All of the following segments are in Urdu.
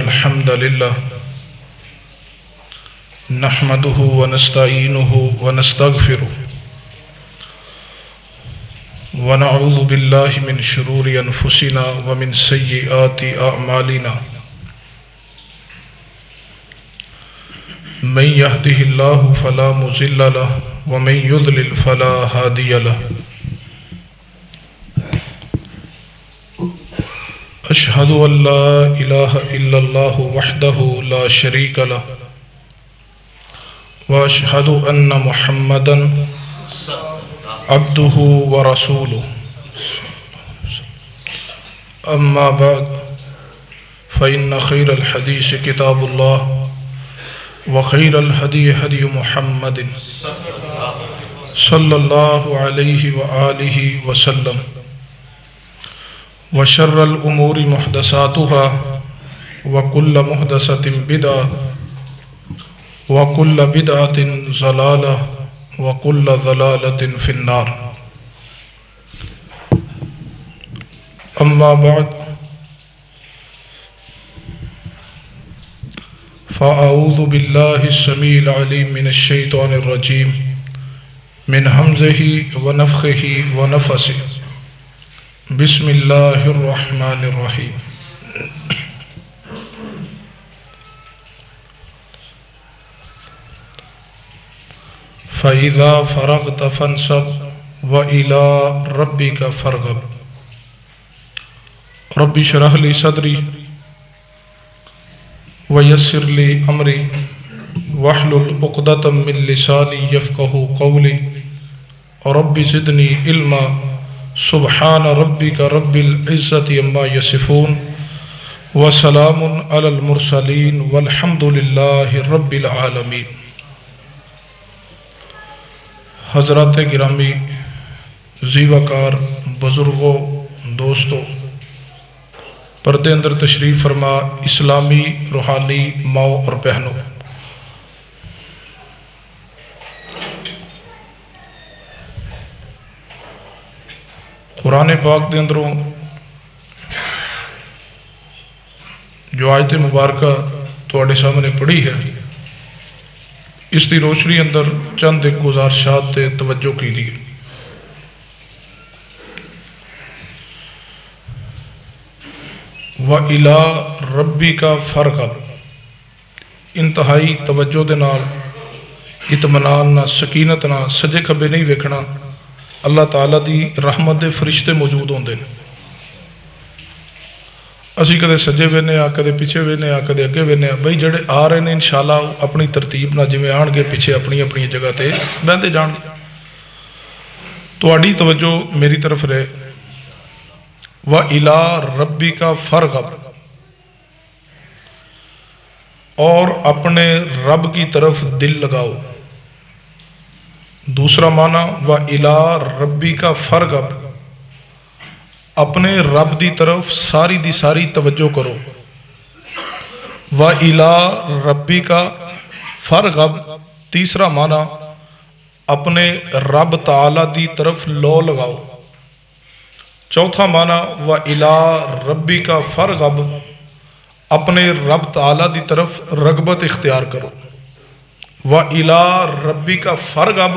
الحمد لله نحمده ونستعينه ونستغفره ونعوذ بالله من شرور أنفسنا ومن سيئات أعمالنا من يهده الله فلا مضل له ومن يضلل فلا هادي له أشهد أن لا إله إلا الله وحده لا شريك له وأشهد أن محمدا عبده ورسوله أما بعد فإن خير الحديث كتاب الله وخير الهدي هدي محمد صلى الله عليه وآله وسلم وشر الأمور محدثاتها وكل محدثة بدعة وكل بدعة ضلالة وكل ضلالة في النار أما بعد فأعوذ بالله السميع العليم من الشيطان الرجيم من همزه ونفخه ونفثه بسم الله الرحمن الرحيم فَإِذَا فَرَغْتَ فَانْصَبْ وَإِلَىٰ رَبِّكَ فَارْغَب رب اشرح لي صدري ويسر لي أمري واحلل عقدة من لساني يفقهوا قولي رب زدني علما سبحان ربك رب العزة عما يصفون وسلام على المرسلين والحمد لله رب العالمين حضرات گرامی، ذی وقار بزرگوں، دوستوں، پردے اندر تشریف فرما اسلامی روحانی ماؤں اور بہنوں، قرآن پاک دے اندروں جو آیت مبارکہ تواڈے سامنے پڑھی ہے، اس دی روشنی اندر چند ایک گزارشات تے توجہ کی لیے۔ وَإِلَىٰ رَبِّكَ فَارْغَب، انتہائی توجہ دے نال، اطمینان نہ، سکینت نہ، سجے کھبے نہیں ویکھنا، اللہ تعالیٰ دی رحمت دے فرشتے موجود ہوندے نے۔ اسی کدے سجے وینے آ، کدے پیچھے وینے آ، کدے اگے وینے آ، بھئی جڑے آ رہے نے انشاءاللہ اپنی ترتیب نہ جویں آن گے پیچھے اپنی اپنی جگہ تے بہندے جان گے۔ تواڈی توجہ میری طرف رہے۔ وَإِلَىٰ رَبِّكَ فَارْغَب، اور اپنے رب کی طرف دل لگاؤ۔ دوسرا معنی وَإِلَىٰ رَبِّكَ فَارْغَب، اپنے رب دی طرف ساری دی ساری توجہ کرو۔ وَإِلَىٰ رَبِّكَ فَارْغَب، تیسرا معنی اپنے رب تعالیٰ دی طرف لو لگاؤ۔ چوتھا معنی وَإِلَىٰ رَبِّكَ فَارْغَب، اپنے رب تعالیٰ دی طرف رغبت اختیار کرو۔ وَإِلَىٰ رَبِّكَ فَارْغَب،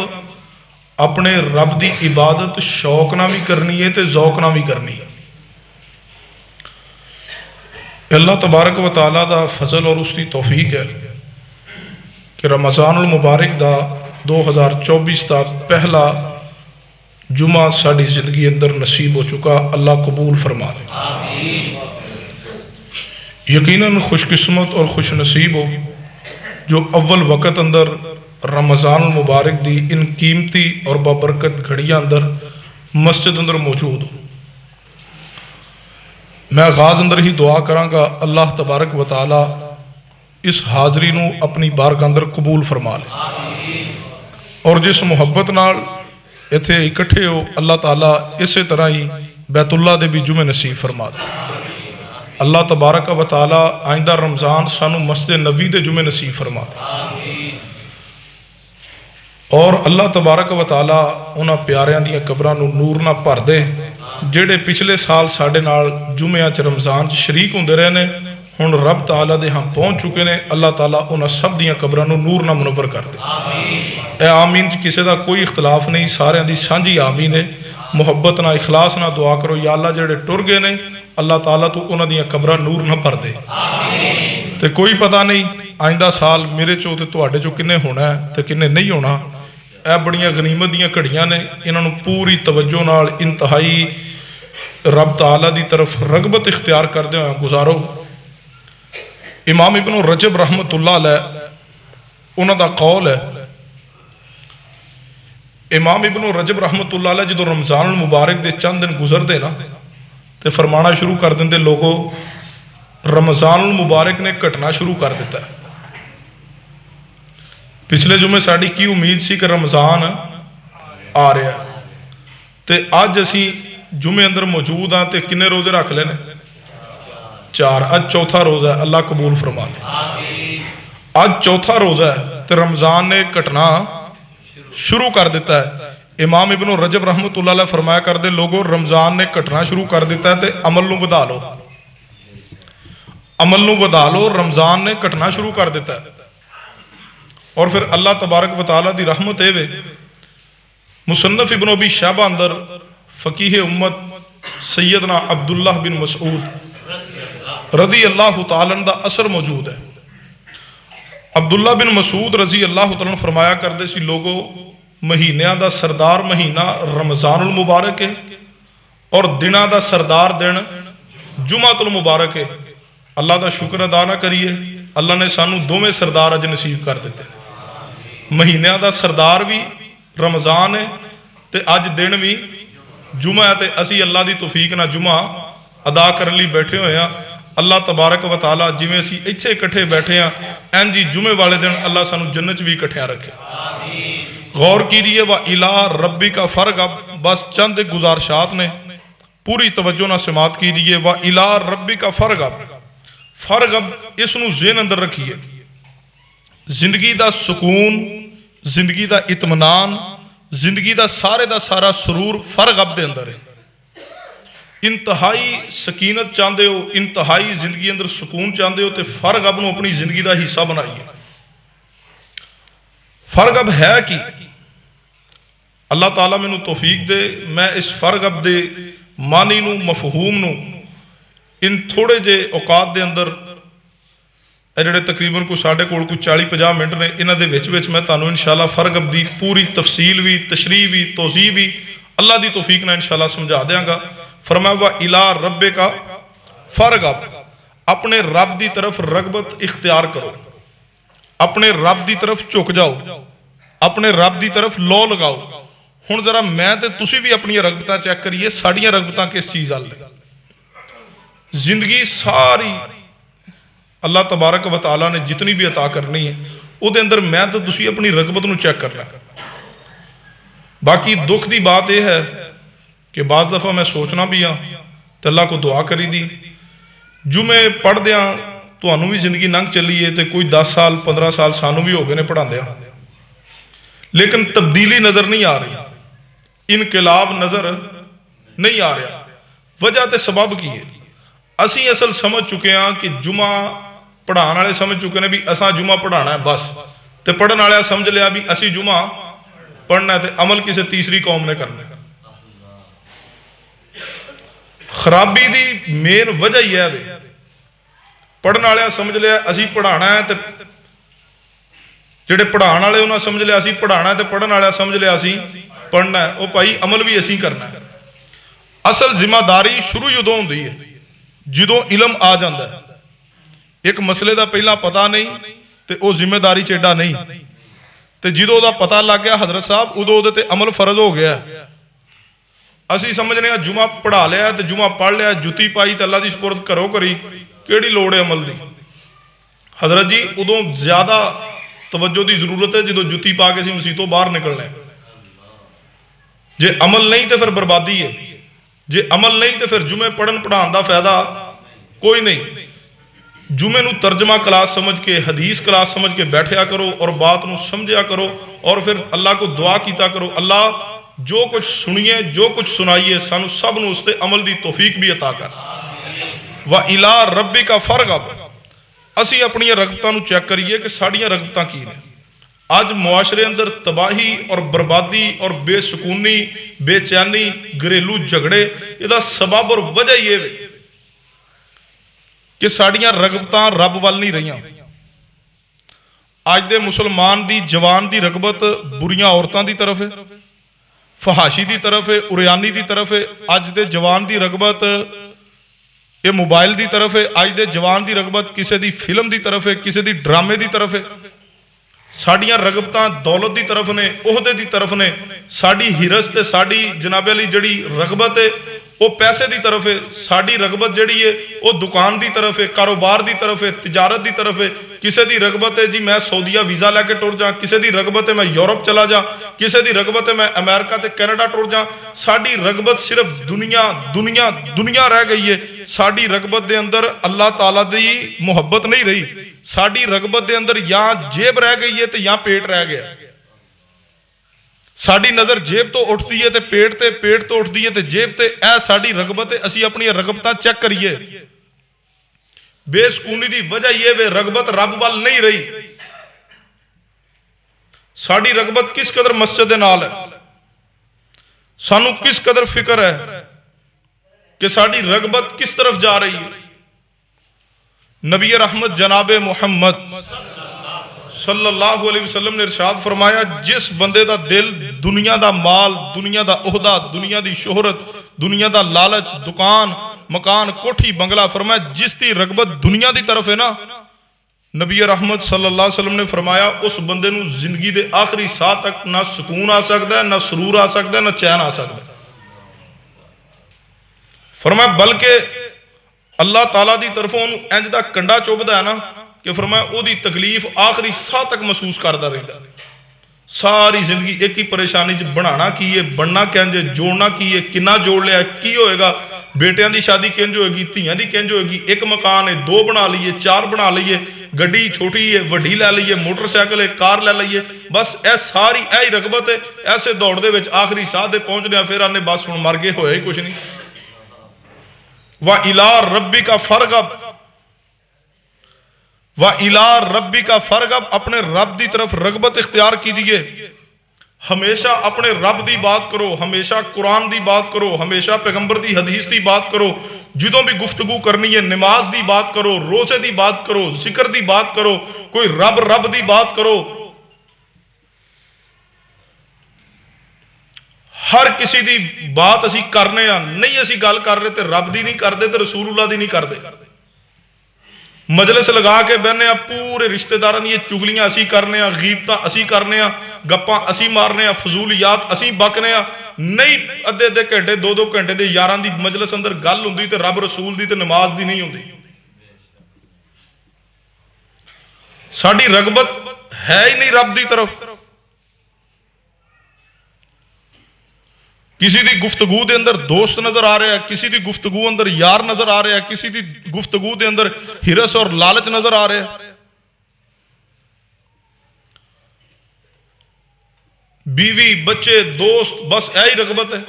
اپنے رب دی عبادت شوق نہ بھی کرنی ہے تے ذوق نہ بھی کرنی ہے۔ اللہ تبارک و تعالیٰ دا فضل اور اس کی توفیق ہے کہ رمضان المبارک دا 2024 دا پہلا جمعہ ساری زندگی اندر نصیب ہو چکا، اللہ قبول فرما لے۔ یقیناً خوش قسمت اور خوش نصیب ہو جو اول وقت اندر رمضان المبارک دی ان قیمتی اور بابرکت گھڑیاں اندر مسجد اندر موجود ہو۔ میں آغاز اندر ہی دعا کراں گا، اللہ تبارک و تعالی اس حاضری نو اپنی بارگاہ اندر قبول فرما لے، اور جس محبت نال ایتھے اکٹھے ہو اللہ تعالیٰ اسی طرح ہی بیت اللہ دے بھی جمعے نصیب فرما دے۔ اللہ تبارک و تعالیٰ آئندہ رمضان سانو مسجد نبوی دے جمعے نصیب فرما دے، اور اللہ تبارک و تعالیٰ انہاں پیاریاں دیاں قبراں نو نور نہ بھر دے جڑے پچھلے سال ساڈے نال جمعہ چ رمضان چ شریک ہوندے رہے نے، ہن رب تعالیٰ دے ہم پہنچ چکے نے، اللہ تعالیٰ انہاں سب دیاں قبراں نوں نور نہ منور کر دے۔ اے آمین چ کسے دا کوئی اختلاف نہیں، سارے دی سانجھی آمین ہے۔ محبت نہ اخلاص نہ دعا کرو یا اللہ جڑے ٹر گئے نے اللہ تعالیٰ تو انہاں دیاں قبراں نور نہ بھر دے۔ تے کوئی پتہ نہیں آئندہ سال میرے چو تے تواڈے چو کنے ہونا ہے تے کنے نہیں ہونا۔ اے بڑیاں غنیمت دیاں گھڑیاں نے، انہاں نوں پوری توجہ نال انتہائی رب تعالیٰ دی طرف رغبت اختیار کردے ہوئے گزارو۔ امام ابن رجب رحمت اللہ علیہ انہاں دا قول ہے، امام ابن رجب رحمت اللہ علیہ جدو رمضان المبارک دے چند دن گزر دے نا تے فرمانا شروع کر دیں دے لوگوں رمضان المبارک نے کٹنا شروع کر دیتا ہے۔ پچھلے جمعے ساڑی کی امید سی کہ رمضان آ رہا ہے تے آج اسی جمعے اندر موجود ہیں تے کنے روزے رکھ لینے؟ 4۔ آج چوتھا روزہ ہے، اللہ قبول فرما لے۔ آج چوتھا روزہ ہے تے رمضان نے کٹنا شروع کر دیتا ہے۔ امام ابن رجب رحمت اللہ علیہ فرمایا کر دے لوگوں رمضان نے کٹنا شروع کر دیتا ہے تے عمل نو ودا لو، عمل نو ودا لو، رمضان نے کٹنا شروع کر دیتا ہے۔ اور پھر اللہ تبارک و تعالیٰ دی رحمت ہے وے مصنف ابن ابی شیبہ اندر فقیہ امت سیدنا عبداللہ بن مسعود رضی اللہ تعالیٰ دا اثر موجود ہے۔ عبداللہ بن مسعود رضی اللہ تعالیٰ فرمایا کردے سی لوگوں مہینیاں دا سردار مہینہ رمضان المبارک ہے اور دنہ دا سردار دن جمعۃ المبارک ہے۔ اللہ دا شکر ادا نہ کریے، اللہ نے سانو دوویں سردار اج نصیب کر دیتے۔ مہینیاں دا سردار بھی رمضان ہے تے اج دن بھی جمعہ ہے تے اسی اللہ دی توفیق نہ جمعہ ادا کرن لی بیٹھے ہوئے ہیں۔ اللہ تبارک و تعالیٰ جویں اسی ایتھے اکٹھے بیٹھے ہیں این جی جمعے والے دن اللہ سانو جنت بھی اکٹھیاں رکھے۔ غور کیجئے وَإِلَىٰ رَبِّكَ فَارْغَب، بس چند گزارشات نے، پوری توجہ نہ سماعت کیجئے۔ وَإِلَىٰ رَبِّكَ فَارْغَب، فارغب اس نو ذہن اندر رکھیے، زندگی دا سکون، زندگی دا اطمینان، زندگی دا سارا سرور فارغب دے اندر ہے۔ انتہائی سکینت چاہتے ہو، انتہائی زندگی اندر سکون چاہتے ہو تو فارغب نو اپنی زندگی دا حصہ بنائیے۔ فارغب ہے کی اللہ تعالیٰ میں نو توفیق دے میں اس فارغب دے معنی نو مفہوم نو ان تھوڑے جے اوقات دے اندر جڑے تقریباً کوئی ساڑھے کوڑ کوئی 40-50 منٹ نے انہاں دے وچ میں تانوں انشاءاللہ فارغب دی پوری تفصیل بھی تشریح بھی توضیح بھی اللہ دی توفیق نہ انشاءاللہ سمجھا دیاں گا۔ فرمایا وَإِلَىٰ رَبِّكَ فَارْغَب، اپنے رب دی طرف رغبت اختیار کرو، اپنے رب دی طرف چک جاؤ، اپنے رب دی طرف لو لگاؤ۔ ہن ذرا میں تے تسی بھی اپنی رغبتاں چیک کریے، ساڑیاں رغبتاں کس چیز آل لیں۔ زندگی ساری اللہ تبارک و تعالیٰ نے جتنی بھی عطا کرنی ہے او دے اندر میں تے تسی اپنی رغبت نو چیک کرنا۔ باقی دکھ دی بات یہ ہے کہ بعض دفعہ میں سوچنا بھی ہاں تو اللہ کو دعا کری دی جمعے پڑھ دیاں تو انہوں بھی زندگی ننگ چلی ہے تو کوئی 10 سال 15 سال سانوں بھی ہو گئے نے پڑھا دیا، لیکن تبدیلی نظر نہیں آ رہی، انقلاب نظر نہیں آ رہا۔ وجہ تے سبب کی ہے، اسی اصل سمجھ چکے ہیں کہ جمعہ پڑھان والے سمجھ چکے ہیں بھی اساں جمعہ پڑھانا ہے بس، تے پڑھن والے سمجھ لیا بھی اسی جمعہ پڑھنا ہے تے عمل کسی تیسری قوم نے کرنا ہے۔ خرابی دی مین وجہ ہی ہے پڑھن والے سمجھ لیا اسی پڑھانا ہے تے جڑے پڑھان والے انہاں سمجھ لیا اسی پڑھانا ہے تے پڑھن والے سمجھ لیا اسی پڑھنا ہے، او بھائی عمل بھی اسی کرنا ہے۔ اصل ذمہ داری شروع جدوں ہوندی ہے جدوں علم آ جاندا ہے۔ ایک مسئلے دا پہلا پتہ نہیں تے او ذمہ داری چیڈا نہیں تے جدوں دا پتہ لگ گیا حضرت صاحب ادوں دے تے عمل فرض ہو گیا ہے۔ اسی سمجھنے ہیں جمعہ پڑھا لیا تے جمعہ پڑھ لیا جتی پائی تے اللہ دی سپرد کرو کری کیڑی لوڑ ہے عمل دی؟ حضرت جی ادوں زیادہ توجہ دی ضرورت ہے جدوں جتی پا کے سی مسیتوں باہر نکلنا ہے۔ جے عمل نہیں تے پھر بربادی ہے، جے عمل نہیں تے پھر جمعے پڑھن پڑھان دا فائدہ کوئی نہیں۔ جمعے نو ترجمہ کلاس سمجھ کے حدیث کلاس سمجھ کے بیٹھیا کرو اور بات نو سمجھیا کرو اور پھر اللہ کو دعا کیتا کرو اللہ جو کچھ سنیے جو کچھ سنائیے سانو سب نو اس تے عمل دی توفیق بھی عطا کر۔ وَإِلَىٰ رَبِّكَ فَارْغَب، اسی اپنی رغبتاں نو چیک کریے کہ ساڑیاں رغبتاں کی نے. اج معاشرے اندر تباہی اور بربادی اور بے سکونی بے چینی گھریلو جھگڑے یہ سبب اور وجہ یہ ہے کہ ساڑیاں رغبتاں رب وال نہیں رہیاں. اج دے مسلمان دی جوان دی رغبت بریاں عورتاں دی طرف ہے, فحاشی دی طرف ہے, اریانی دی طرف ہے. اج دے جوان دی رغبت یہ موبائل دی طرف ہے. اج دے جوان دی رغبت کسے دی فلم دی طرف ہے, کسے دی ڈرامے دی طرف ہے. ساڑیاں رغبتاں دولت دی طرف نے, عہدے دی طرف نے. ساڑی ہرس تے ساڑی جناب علی جڑی رغبت ہے وہ پیسے دی طرف ہے. ساڑی رغبت جڑی ہے وہ دکان دی طرف ہے, کاروبار دی طرف ہے, تجارت دی طرف ہے. کسے دی رغبت ہے جی میں سعودیہ ویزا لے کے ٹر جاں, کسے دی رغبت ہے میں یورپ چلا جاں, کسے دی رغبت ہے میں امریکہ تے کینیڈا ٹر جاں. ساڑی رغبت صرف دنیا دنیا دنیا رہ گئی ہے. ساڑی رغبت دے اندر اللہ تعالیٰ دی محبت نہیں رہی. ساڑی رغبت دے اندر یا جیب رہ گئی ہے تے یا پیٹ رہ گیا. ساڑی نظر جیب تو اٹھتی ہے تے پیٹ تو اٹھتی ہے تے جیب تے. اے ساڑی رغبت ہے, اسی اپنی رغبتاں چیک کریے. بے سکونی دی وجہ یہ ہے رغبت رب وال نہیں رہی. ساڑی رغبت کس قدر مسجد نال ہے, سانو کس قدر فکر ہے کہ ساڑی رغبت کس طرف جا رہی ہے. نبی رحمت جناب محمد صلی اللہ علیہ وسلم نے ارشاد فرمایا جس بندے دا دل دنیا دا مال, دنیا دا عہدہ, دنیا دی شہرت, دنیا دا لالچ, دکان مکان کوٹھی بنگلہ, فرمایا جس دی رغبت دنیا دی طرف ہے نا, نبی رحمت صلی اللہ علیہ وسلم نے فرمایا اس بندے نو زندگی دے آخری ساہ تک نہ سکون آ سکتا ہے, نہ سرور آ سکتا ہے, نہ چین آ سکتا ہے. فرمایا بلکہ اللہ تعالیٰ دی طرفوں انج دا کنڈا چوبدا ہے نا کہ فرمایا او دی تکلیف آخری ساہ تک محسوس کردا رہندا. ساری زندگی ایک ہی پریشانی چ بنانا کی ہے, بننا کینجے, جوڑنا کی ہے, کنا جوڑ لیا کی ہوئے گا, بیٹیاں دی شادی کنج ہوئے گی, دھیاں دی کنج ہوئے گی, ایک مکان ہے 2 بنا لئیے, 4 بنا لئیے, گڈی چھوٹی ہے وڈی لے لئیے, موٹر سائیکل ہے کار لے لئیے. بس اے ساری اے رغبت ہے. ایسے دوڑ دے وچ آخری ساہ دے پہنچنے پھر آنے بس ہن مر گئے ہوئے ہی کچھ نہیں. وَإِلَىٰ رَبِّكَ فَارْغَب, وَإِلَىٰ رَبِّكَ فَارْغَب, اپنے رب دی طرف رغبت اختیار کی دیئے. ہمیشہ اپنے رب دی بات کرو, ہمیشہ قرآن دی بات کرو, ہمیشہ پیغمبر دی حدیث دی بات کرو. جدوں بھی گفتگو کرنی ہے نماز دی بات کرو, روزے دی بات کرو, ذکر دی بات کرو, کوئی رب دی بات کرو. ہر کسی دی بات اسی کرنے ہیں, نہیں اسی گل کر رہے تے رب دی نہیں کر دے تے رسول اللہ دی نہیں کر دے. مجلس لگا کے بہنے ہیں پورے رشتہ داران یہ چگلیاں اسی کرنے ہیں, غیبتاں اسی کرنے ہیں, گپاں اسی مارنے ہیں, فضولیات اسی بکنے ہیں. نہیں ادھے گھنٹے 2 گھنٹے دے یاران دی مجلس اندر گل ہوندی تے رب رسول دی تے نماز دی نہیں ہوندی. ساڑی رغبت ہے ہی نہیں رب دی طرف. کسی دی گفتگو دے اندر دوست نظر آ رہا ہے, کسی دی گفتگو اندر یار نظر آ رہا ہے, کسی دی گفتگو دے اندر ہرس اور لالچ نظر آ رہا ہے. بیوی بچے دوست بس ایہی رغبت ہے.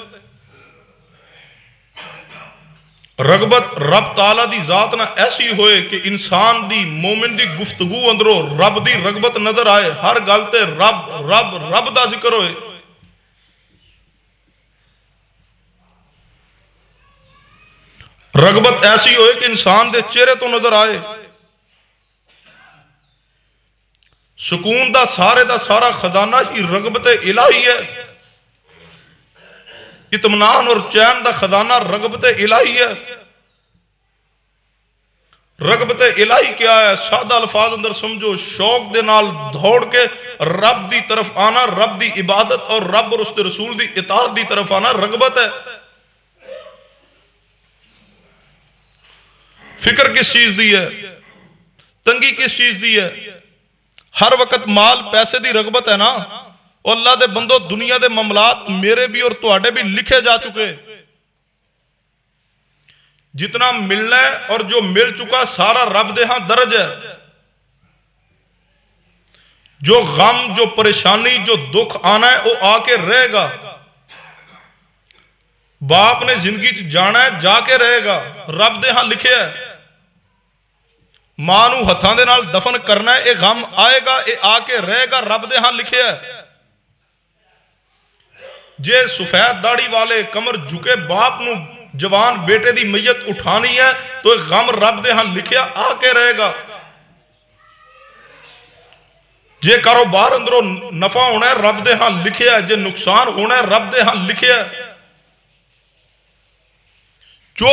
رغبت رب تعالیٰ دی ذات نہ ایسی ہوئے کہ انسان دی مومن دی گفتگو اندروں رب دی رغبت نظر آئے, ہر گل تے رب رب رب دا ذکر ہوئے. رغبت ایسی ہوئے کہ انسان دے چہرے تو نظر آئے. سکون دا سارا خزانہ ہی رغبت الہی ہے. اطمینان اور چین دا خزانہ رغبت الہی ہے. رغبت الہی کیا ہے؟ سادہ الفاظ اندر سمجھو, شوق دے نال دوڑ کے رب دی طرف آنا, رب دی عبادت اور رب اور اس دے رسول دی اطاعت دی طرف آنا رغبت ہے. فکر کس چیز دی ہے, تنگی کس چیز دی ہے؟ ہر وقت مال پیسے دی رغبت ہے نا. اور اللہ دے بندو دنیا دے معاملات میرے بھی اور تواڈے بھی لکھے جا چکے. جتنا ملنا ہے اور جو مل چکا سارا رب دے ہاں درج ہے. جو غم جو پریشانی جو دکھ آنا ہے وہ آ کے رہے گا. باپ نے زندگی جانا ہے جا کے رہے گا, رب دے ہاں لکھے ہے. ਮਾਂ ਨੂੰ ਹੱਥਾਂ ਦੇ ਨਾਲ ਦਫਨ ਕਰਨਾ, ਇਹ ਗਮ ਆਏਗਾ, ਇਹ ਆ ਕੇ ਰਹੇਗਾ, ਰੱਬ ਦੇ ਹਾਂ ਲਿਖਿਆ ਹੈ। ਜੇ ਸਫੈਦ ਦਾੜੀ ਵਾਲੇ ਕਮਰ ਝੁਕੇ ਬਾਪ ਨੂੰ ਜਵਾਨ ਬੇਟੇ ਦੀ ਮਈਤ ਉਠਾਣੀ ਹੈ ਤਾਂ ਇਹ ਗਮ ਰੱਬ ਦੇ ਹਾਂ ਲਿਖਿਆ ਆ ਕੇ ਰਹੇਗਾ। ਜੇ ਕਾਰੋਬਾਰ ਅੰਦਰੋਂ ਨਫਾ ਹੋਣਾ ਹੈ ਰੱਬ ਦੇ ਹਾਂ ਲਿਖਿਆ, ਜੇ ਨੁਕਸਾਨ ਹੋਣਾ ਹੈ ਰੱਬ ਦੇ ਹਾਂ ਲਿਖਿਆ। ਜੋ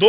2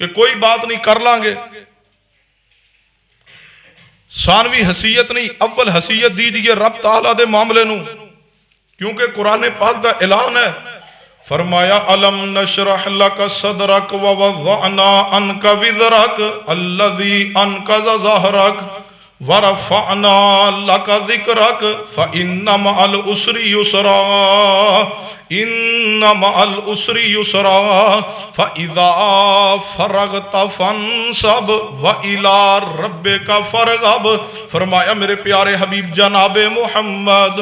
کہ کوئی بات نہیں کر لیں گے، ثانوی حیثیت نہیں، اول حیثیت دی دیئے رب تعالیٰ دے معاملے نو، کیونکہ قرآن پاک دا اعلان ہے، فرمایا الم نشرح لک صدرک ووضعنا عنک وزرک الذی انقض ظہرک ورفعنا لک ذکرک فإن مع العسر یسرا ان مع العسر یسرا فإذا فرغت فانصب وإلی ربک فرغب۔ فرمایا میرے پیارے حبیب جناب محمد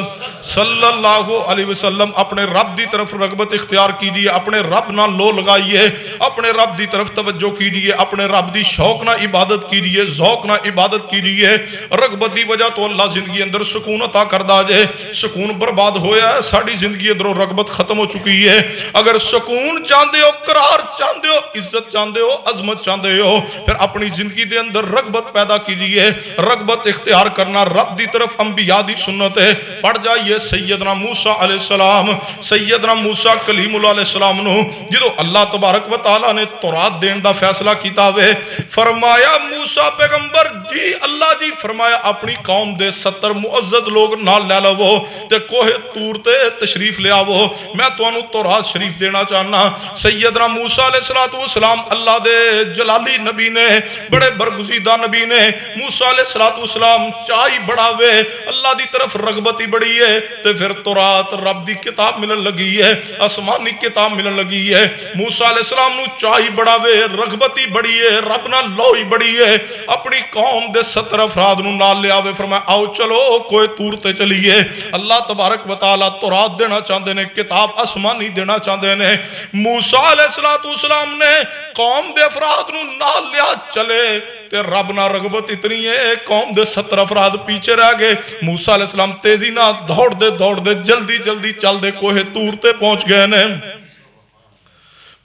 صلی اللہ علیہ وسلم اپنے رب دی طرف رغبت اختیار کیجئے، اپنے رب نہ لو لگائیے، اپنے رب دی طرف توجہ کیجئے، اپنے رب دی شوق نہ عبادت کیجئے، ذوق نہ عبادت کیجئے۔ رغبت دی وجہ تو اللہ زندگی اندر سکون عطا کردہ جائے۔ سکون برباد ہویا ہے، ساڑی زندگی اندر رغبت ختم ہو چکی ہے۔ اگر سکون چاندے ہو، قرار چاندے ہو، عزت چاندے ہو، عظمت چاندے ہو، پھر اپنی زندگی دے اندر رغبت پیدا کیجئے۔ رغبت اختیار کرنا رب دی طرف انبیاء دی سنت ہے۔ پڑھ جائیے سیدنا موسیٰ علیہ السلام، سیدنا موسیٰ کلیم اللہ علیہ السلام نو جدو اللہ تبارک و تعالیٰ نے تورات دین دا فیصلہ کیتا ہوئے، فرمایا موسیٰ پیغمبر جی اللہ جی، فرمایا اپنی قوم دے 70 معزز لوگ نال لے لو تے کوہ تور تے تشریف لے آو، میں تو انو تورات شریف دینا چاہنا۔ سیدنا موسیٰ علیہ السلام اللہ دے جلالی نبی نے، بڑے برگزیدہ نبی نے، موسیٰ علیہ السلام چاہی بڑھاوے، اللہ دی طرف رغبتی بڑی ہے، تے پھر تورات رب دی کتاب ملن لگی ہے، آسمانی کتاب ملن لگی ہے۔ موسیٰ علیہ السلام نو چاہی بڑھاوے، رغبتی بڑی ہے، رب نہ لوئی بڑی ہے، اپنی قوم دے 70 افراد نو نال لے آوے، فرمایا آؤ چلو کوئی تور تے چلیے۔ اللہ تبارک و تعالیٰ تورات دینا چاہتے نے، کتاب آسمانی دینا چاہتے نے۔ موسیٰ علیہ السلام نے قوم دے افراد نو نال لیا چلے، تے رب نہ رغبت اتنی ہے قوم دے 70 افراد پیچھے رہ گئے۔ موسیٰ علیہ السلام تیزی نہ دوڑ دے جلدی جلدی چل دے کوہ تور تے پہنچ گئے نے۔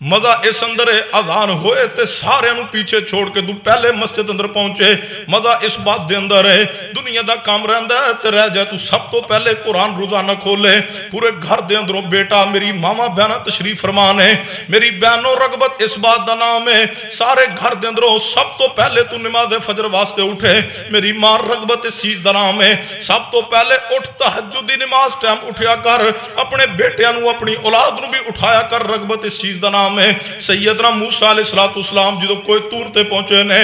مزہ اس اندر اذان ہوئے تے سارے انہوں پیچھے چھوڑ کے دو پہلے مسجد اندر پہنچے۔ مزہ اس بات دے اندر ہے، دنیا دا کام رہندہ ہے تے رہ جائے تو سب تو پہلے قرآن روزانہ کھولے، پورے گھر دے اندروں بیٹا میری ماما بہنہ تشریف فرمان ہے، میری بہنوں رغبت اس بات دا نام ہے، سارے گھر دے اندروں سب تو پہلے تو نماز فجر واسطے اٹھے، میری ماں رغبت اس چیز دا نام ہے، سب تو پہلے اٹھ تہجد دی نماز ٹائم اٹھیا کر، اپنے بیٹیاں نو اپنی اولاد نو بھی اٹھایا کر، رغبت اس چیز دا نام ہے۔ سیدنا موسیٰ علیہ السلام جدو کوئی تور تے پہنچے نے،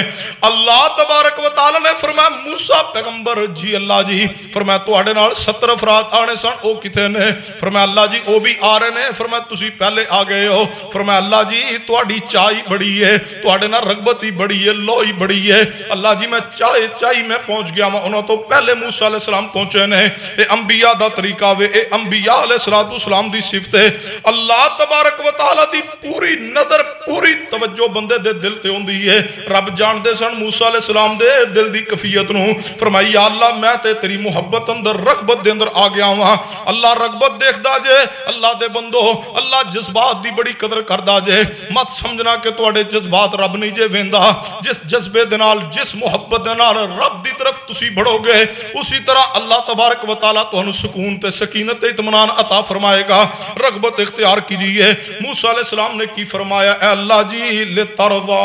اللہ تبارک و تعالی نے فرمایا موسیٰ پیغمبر جی اللہ جی، فرمایا تو آڑے نال 70 افراد آنے سن، او کتے نے؟ فرمایا اللہ جی او بھی آ رہے نے۔ فرمایا تسی پہلے آ گئے ہو۔ فرمایا اللہ جی تو آڑی چاہی بڑی ہے، تو آڑے نال رغبتی بڑی ہے، لوئی بڑی ہے۔ اللہ جی میں چاہی میں پہنچ گیا ہوں، انہوں تو پہلے موسیٰ علیہ السلام پہنچے نے۔ اے انبیاء دا طریقہ وے، اے انبیاء علیہ السلام دی صفت ہے۔ اللہ تبارک و تعالی دی پوری نظر پوری توجہ بندے دے دل تے ہوندی ہے۔ رب جان دے سن موسیٰ علیہ السلام دے دل دی کفیت نو، فرمائی یا اللہ میں تے تیری محبت اندر رغبت دے اندر آ گیا ہوں۔ اللہ رغبت دیکھ دا جے، اللہ دے بندو اللہ جذبات دی بڑی قدر کر دا جے، مت سمجھنا کہ تواڈے جذبات رب نہیں جے ویندا۔ جس جذبے دے نال جس محبت دے نال رب دی طرف تسی بڑھو گے، اسی طرح اللہ تبارک و تعالیٰ تانوں سکون تے سکینت تے اطمینان عطا فرمائے گا۔ رغبت اختیار کیجیے۔ موسیٰ علیہ السلام نے کی فرمایا، اے اللہ جی لترضا،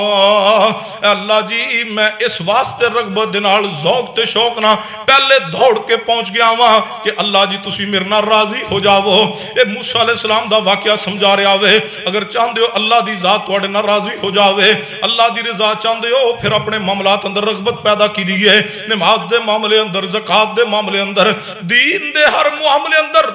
اے اللہ جی میں اس واسطے رغبت دے نال ذوق تے شوق نہ پہلے دوڑ کے پہنچ گیا ہاں کہ اللہ جی تسی میرے نال راضی ہو جاؤ۔ اے موسیٰ علیہ السلام دا واقعہ سمجھا رہا ہوئے، اگر چاہندے ہو اللہ دی ذات تواڈے نال راضی ہو جاوے، اللہ دی رضا چاہندے ہو، پھر اپنے معاملات اندر رغبت پیدا کیجیے۔ نماز دے معاملے اندر، زکات دے معاملے اندر، دین دے ہر معاملے اندر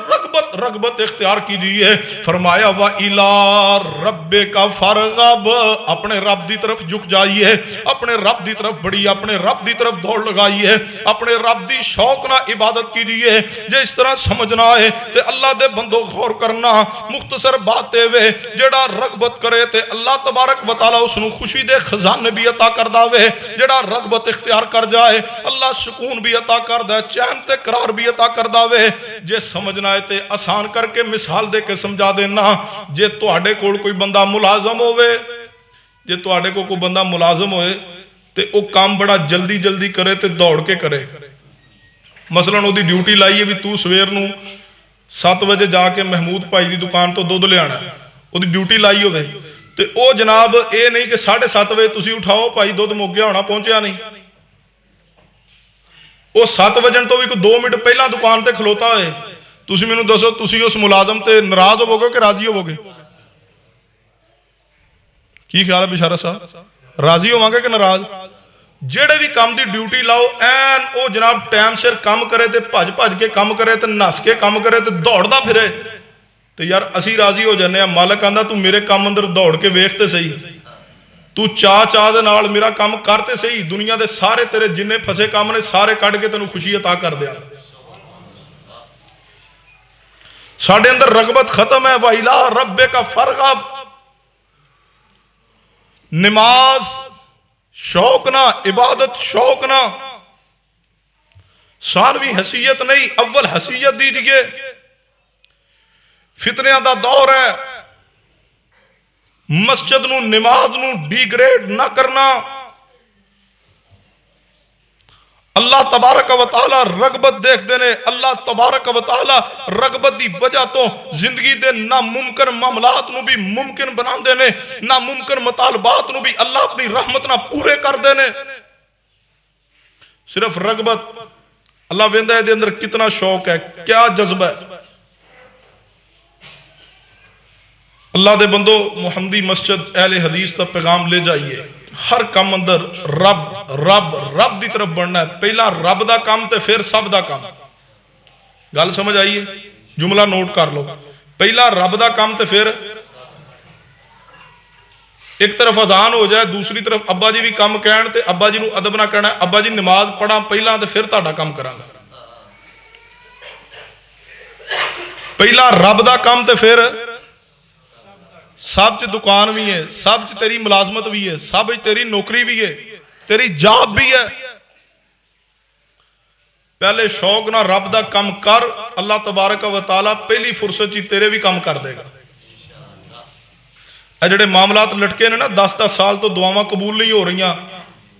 رغبت اختیار کیجیے۔ فرمایا وَإِلَىٰ رَبِّكَ فَارْغَب، اپنے رب دی طرف جھک جائیے، اپنے رب دی طرف بڑھیے، اپنے رب دی طرف دوڑ لگائیے، اپنے رب دی شوق نہ عبادت کیجیے۔ جے اس طرح سمجھنا ہے تے اللہ دے بندو غور کرنا، مختصر باتیں وے جڑا رغبت کرے تے اللہ تبارک و تعالیٰ اس نو خوشی دے خزانے بھی عطا کر داوے، جڑا رغبت اختیار کر جائے اللہ سکون بھی عطا کر دے، چین تے قرار بھی عطا کر داوے۔ جے سمجھنا ہے تے آسان کر کے مثال دے کے سمجھا دینا، جے تواڈے کول کوئی بندہ ملازم ہوئے، جے تواڈے کو کوئی بندہ ملازم ہوئے تے او کام بڑا جلدی جلدی کرے تے دوڑ کے کرے، مثلا او دی ڈیوٹی لائیے بھی تو سویر نو 7 بجے جا کے محمود بھائی دی دکان تو دودھ لے آنا، او دی ڈیوٹی لائی ہوئے تو وہ جناب یہ نہیں کہ 7:30 بجے تسی اٹھاؤ بھائی دودھ مک گیا ہونا پہنچیا نہیں، وہ 7 بجن تو بھی کوئی 2 منٹ پہلا دکان تے کھلوتا ہے، تسی مینوں دسو تسی اس ملازم تے ناراض ہوو گے کہ راضی ہوو گے؟ کی خیال ہے بشارت صاحب؟ راضی ہوواں گے کہ ناراض؟ جڑے بھی کام دی ڈیوٹی لاؤ این او جناب ٹائم سر کام کرے تے بھج کے کام کرے تے نس کے کام کرے تے دوڑدا پھرے تو یار اسی راضی ہو جانے ہیں۔ مالک آندا تو میرے کام اندر دوڑ کے ویکھتے صحیح، تو چاہ دے نال میرا کام کرتے صحیح، دنیا دے سارے تیرے جننے پھسے کام نے سارے کٹ کے تینوں خوشی عطا کر دیا۔ ساڈے اندر رغبت ختم ہے، وَإِلَىٰ رَبِّكَ فَارْغَب، نماز شوق نہ، عبادت شوق نہ، ثانوی حیثیت نہیں، اول حیثیت دیجئے۔ فتنیاں دا دور ہے، مسجد نو نماز نو ڈی گریڈ نہ کرنا۔ اللہ تبارک و تعالی رغبت دیکھ دینے، اللہ تبارک و تعالی رغبت دی وجہ تو زندگی دے ناممکن معاملات نو بھی ممکن بنا دینے، ناممکن مطالبات نو بھی اللہ اپنی رحمت نہ پورے کر دینے۔ صرف رغبت، اللہ ویندہ ہے دے اندر کتنا شوق ہے، کیا جذبہ ہے۔ اللہ دے بندو محمدی مسجد اہل حدیث تا پیغام لے جائیے، ہر کام اندر رب رب رب دی طرف بڑھنا ہے، پہلا رب دا کام تے پھر سب دا کام۔ گل سمجھ آئیے، جملہ نوٹ کر لو، پہلا رب دا کام تے پھر ایک طرف اذان ہو جائے دوسری طرف ابا جی بھی کام کہن تے ابا جی نو ادب نہ کہنا ہے، ابا جی نماز پڑھا پہلا تے پھر تہاڈا کام کراں گا۔ پہلا رب دا کام تے پھر سب چ دکان بھی ہے، سب چ تیری ملازمت بھی ہے، سب چ تیری نوکری بھی ہے، تیری جاب بھی ہے۔ پہلے شوق نہ رب دا کام کر، اللہ تبارک و تعالی پہلی فرصت چی تیرے بھی کام کر دے گا۔ اے جڑے معاملات لٹکے نے نا 10 سال تو دعاواں قبول نہیں ہو رہی ہیں،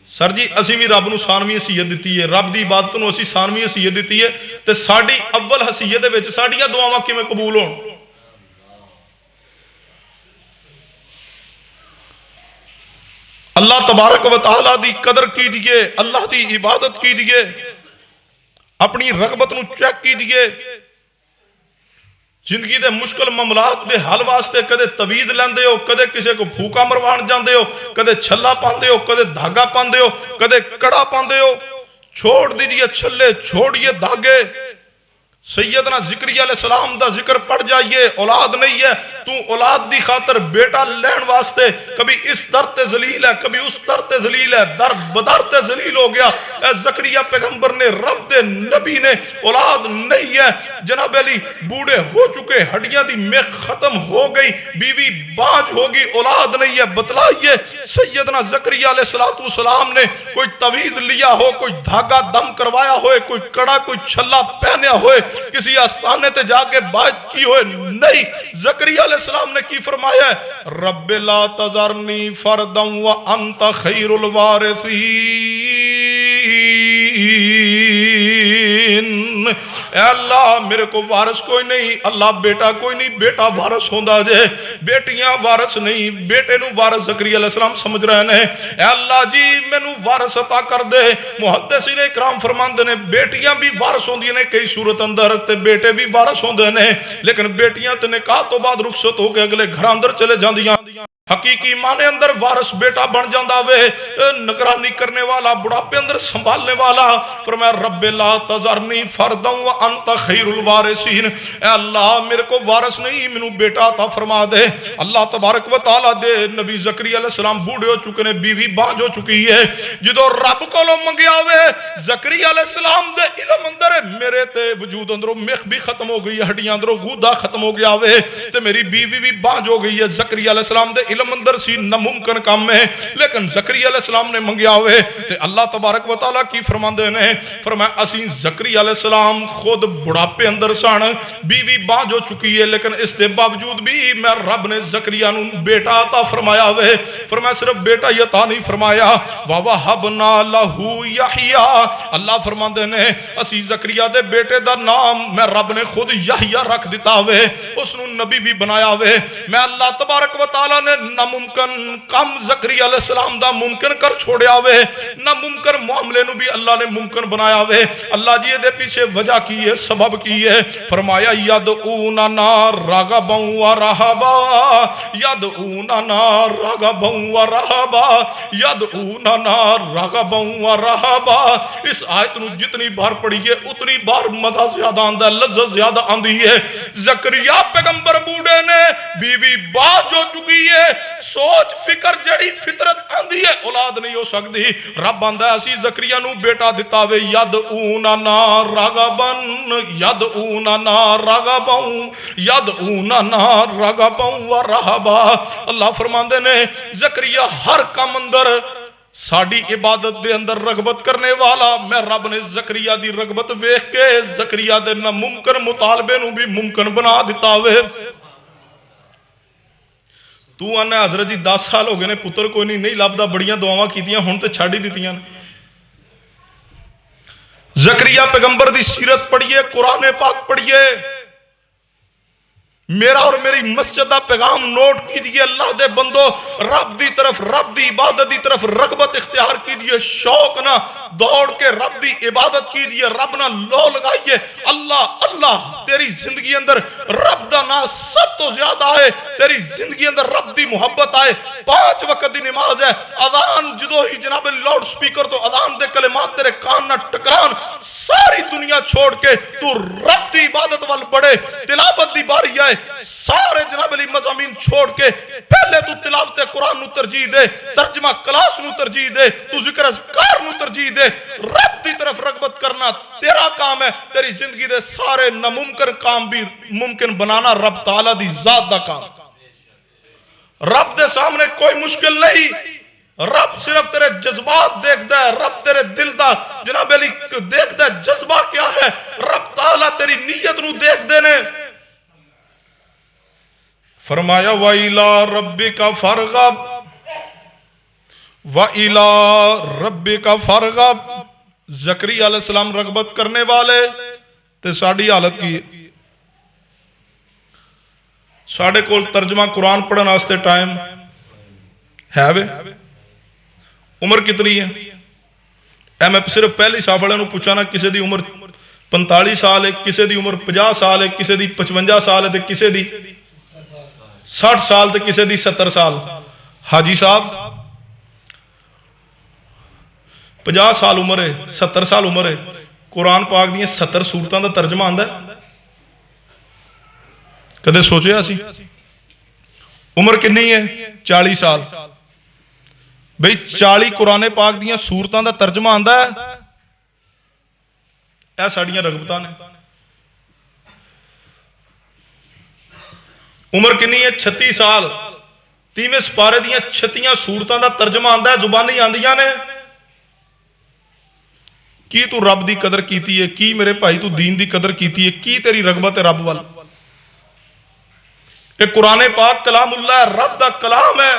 سر جی اسی بھی رب نو ثانوی حیثیت دیتی ہے، رب دی عبادت نو اسی ثانوی حیثیت دیتی ہے، تے ساڈی اول حیثیت دے وچ ساڈیاں دعاواں کیویں قبول ہون؟ اللہ تبارک و تعالیٰ دی قدر کیجئے، اللہ دی عبادت کیجئے، اپنی رغبت نو چیک کیجئے۔ زندگی دے مشکل معاملات دے حل واسطے کدے تویز لیندے ہو، کدے کسے کو پھوکا مروان جاندے ہو، کدے چھلا پاندے ہو، کدے دھاگا پاندے ہو، کدے کڑا پاندے ہو، چھوڑ دیجئے چھلے، چھوڑیے دھاگے۔ سیدنا زکریا علیہ السلام دا ذکر پڑھ جائیے، اولاد نہیں ہے تو اولاد دی خاطر بیٹا لین واسطے کبھی اس در تے ذلیل ہے، کبھی اس در تے ذلیل ہے، در بدر تے ذلیل ہو گیا۔ اے زکریا پیغمبر نے، رب دے نبی نے، اولاد نہیں ہے، جناب علی بوڑھے ہو چکے، ہڈیاں دی میخ ختم ہو گئی، بیوی بانج ہوگی، اولاد نہیں ہے۔ بتلائیے سیدنا زکریا علیہ السلام نے کوئی تویز لیا ہو، کوئی دھاگا دم کروایا ہوئے، کوئی کڑا کوئی چھلا پہنیا ہوئے، کسی آستانے تے جا کے بات کی ہوئے نہیں۔ زکریا علیہ السلام نے کی فرمایا ہے، رب لا تذرنی فردا وانت خیر الوارثین، اے اللہ میرے کو وارث کوئی نہیں، اللہ بیٹا کوئی نہیں، بیٹا وارث ہوندا جے، بیٹیاں وارث نہیں، بیٹے نو وارث زکریا علیہ السلام سمجھ رہے ہیں۔ اے اللہ جی مینوں وارث عطا کر دے۔ محدثین اکرام فرماندے نے بیٹیاں بھی وارث ہوندیاں نے کئی صورت اندر تے بیٹے بھی وارث ہوندے نے، لیکن بیٹیاں تے نکاح تو بعد رخصت ہو کے اگلے گھر اندر چلے جاندیاں۔ حقیقی معنی اندر وارث بیٹا بن جاندا وے، نگرانی کرنے والا، بڑھاپے اندر سنبھالنے والا۔ فرمایا رب لا تذرنی فردا وانت خیر الوارثین، اے اللہ میرے کو وارث نہیں، مینوں بیٹا عطا فرما دے۔ اللہ تبارک و تعالی دے نبی زکریا علیہ السلام بوڑھے ہو چکے نے، بیوی بانج ہو چکی ہے، جدو رب کولو منگیا وے زکریا علیہ السلام دے علم اندر میرے تے وجود اندروں میخ بھی ختم ہو گئی ہے، ہڈیاں اندروں گودا ختم ہو گیا وے، تے میری بیوی بھی بانج ہو گئی ہے۔ زکریا علیہ السلام دے علم اندر سی ناممکن کام ہے، لیکن زکریا علیہ السلام نے منگیا ہوئے تے اللہ تبارک و تعالیٰ کی فرماندے نے، فرمایا اسی زکریا علیہ السلام خود بڑھاپے اندر سان، بیوی بانج ہو چکی ہے، لیکن اس دے باوجود بھی میں رب نے زکریا نو بیٹا عطا فرمایا ہوئے۔ فرمایا صرف بیٹا ہی عطا نہیں فرمایا، وَوَهَبْنَا لَهُ یحییٰ، اللہ فرماندے نے اسی زکریا دے بیٹے دا نام میں رب نے خود یحییٰ رکھ دیتا ہوئے، اس نو نبی بھی بنایا ہوئے۔ میں اللہ تبارک و تعالیٰ نے ناممکن کم زکریا علیہ السلام دا ممکن کر چھوڑیا ہوئے، ناممکن معاملے نو بھی اللہ نے ممکن بنایا ہوئے۔ اللہ جی دے پیچھے وجہ کی ہے، سبب کی ہے، فرمایا یدعوننا رغبا ورہبا، یدعوننا رغبا ورہبا، یدعوننا رغبا ورہبا۔ اس آیت نو جتنی بار پڑھیے اتنی بار مزہ زیادہ آندہ ہے، لذت زیادہ آندھی ہے۔ زکریا پیغمبر بوڑھے نے بیوی باج ہو چکی ہے، سوچ فکر جڑی فطرت آندھی ہے، اولاد نہیں ہو سکتی۔ رب آندہ ہے اسی زکریا نو بیٹا دیتا وے، یدعوننا رغبا یدعوننا رغبا یدعوننا رغبا ورہبا۔ اللہ فرماندے نے زکریا ہر کام اندر ساڑی عبادت دے اندر رغبت کرنے والا، میں رب نے زکریا دی رغبت ویکھ کے زکریا دے ناممکن مطالبے نو بھی ممکن بنا دیتا ہوئے۔ تو آنا حضرت جی 10 سال ہو گئے نے پتر کوئی نہیں لبدا، بڑیاں دعاواں کیتیاں ہن تے چھڈ ہی دتیاں۔ زکریا پیغمبر دی سیرت پڑھیے، قرآن پاک پڑھیے، میرا اور میری مسجد دا پیغام نوٹ کیجئے۔ اللہ دے بندو، رب دی طرف، رب دی عبادت دی طرف رغبت اختیار کیجئے، شوق نہ دوڑ کے رب دی عبادت کیجئے، رب نہ لو لگائیے۔ اللہ اللہ تیری زندگی اندر رب دا نا سب تو زیادہ آئے، تیری زندگی اندر رب دی محبت آئے۔ 5 وقت دی نماز ہے، اذان جدو ہی جناب لاؤڈ سپیکر تو اذان دے کلمات تیرے کان نہ ٹکران، ساری دنیا چھوڑ کے تو رب دی عبادت وال بڑھے۔ تلاوت دی باری آئے، سارے جناب علی مضامین چھوڑ کے پہلے تو تلاوت قرآن نو ترجیح دے، ترجمہ کلاس نو ترجیح دے، تو ذکر اذکار نو ترجیح دے۔ رب دی طرف رغبت کرنا تیرا کام ہے، تیری زندگی دے سارے ناممکن کام بھی ممکن بنانا رب تعالیٰ دی ذات دا کام۔ رب دے سامنے کوئی مشکل نہیں، رب صرف تیرے جذبات دیکھتا ہے، رب تیرے دل دا جناب علی دیکھتا ہے جذبہ کیا ہے، رب تعالیٰ تیری نیت نو دیکھ دینے۔ فرمایا وَإِلَىٰ رَبِّكَ فَارْغَب وَإِلَىٰ رَبِّكَ فَارْغَب۔ زکریا علیہ السلام رغبت کرنے والے تے ساڑی حالت کی ساڑے کول ترجمہ قرآن پڑھن آستے ٹائم ہے وے، عمر کتنی ہے؟ میں صرف پہلی صافڑے نو پوچھا نا، کسے دی عمر 45 سال ہے، کسے دی عمر 50 سال ہے، کسے دی 55 سال ہے، تے کسے دی 60 سال تے کسے دی 70 سال۔ حاجی صاحب 50 سال عمر ہے، 70 سال عمر ہے، قرآن پاک دیئے 70 سورتاں دا ترجمہ آندہ ہے؟ کدے سوچے اسی؟ عمر کنی ہے؟ 40 سال۔ بھئی 40 قرآن پاک دیئے سورتاں دا ترجمہ آندہ ہے؟ اے ساڑیاں رغبتاں نے۔ عمر کنی ہے؟ 36 سال۔ 30ویں سپارے دیاں 36 سورتاں دا ترجمہ آندہ ہے، زبانی آندیاں نے؟ کی تو رب دی قدر کیتی ہے؟ کی میرے بھائی تو دین دی قدر کیتی ہے؟ کی تیری رغبت ہے رب وال؟ کہ قرآن پاک کلام اللہ ہے، رب دا کلام ہے،